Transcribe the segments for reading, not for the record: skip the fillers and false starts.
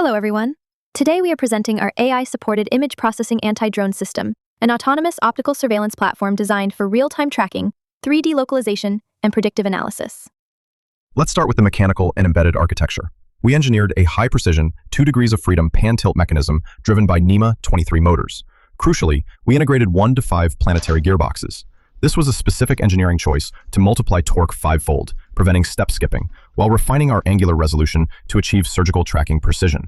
Hello, everyone. Today we are presenting our AI-supported image processing anti-drone system, an autonomous optical surveillance platform designed for real-time tracking, 3D localization, and predictive analysis. Let's start with the mechanical and embedded architecture. We engineered a high-precision, 2 degrees of freedom pan-tilt mechanism driven by NEMA 23 motors. Crucially, we integrated 1 to 5 planetary gearboxes. This was a specific engineering choice to multiply torque 5-fold, preventing step skipping, while refining our angular resolution to achieve surgical tracking precision.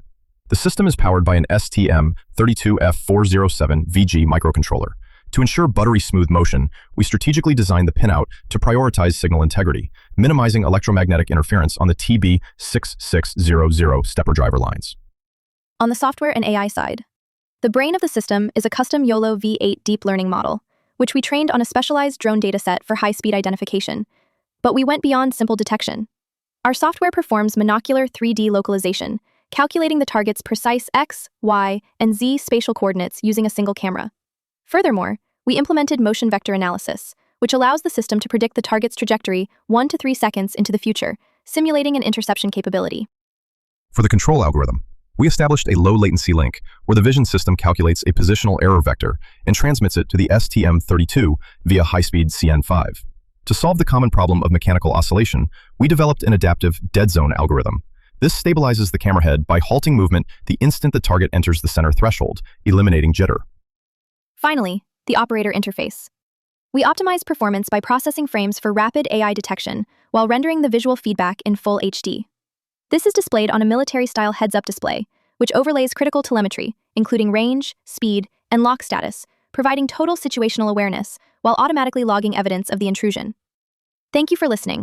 The system is powered by an STM32F407VG microcontroller. To ensure buttery smooth motion, we strategically designed the pinout to prioritize signal integrity, minimizing electromagnetic interference on the TB6600 stepper driver lines. On the software and AI side, the brain of the system is a custom YOLO V8 deep learning model, which we trained on a specialized drone dataset for high-speed identification. But we went beyond simple detection. Our software performs monocular 3D localization, calculating the target's precise X, Y, and Z spatial coordinates using a single camera. Furthermore, we implemented motion vector analysis, which allows the system to predict the target's trajectory 1 to 3 seconds into the future, simulating an interception capability. For the control algorithm, we established a low-latency link where the vision system calculates a positional error vector and transmits it to the STM32 via high-speed CN5. To solve the common problem of mechanical oscillation, we developed an adaptive dead zone algorithm. This stabilizes the camera head by halting movement the instant the target enters the center threshold, eliminating jitter. Finally, the operator interface. We optimize performance by processing frames for rapid AI detection while rendering the visual feedback in full HD. This is displayed on a military-style heads-up display, which overlays critical telemetry, including range, speed, and lock status, providing total situational awareness while automatically logging evidence of the intrusion. Thank you for listening.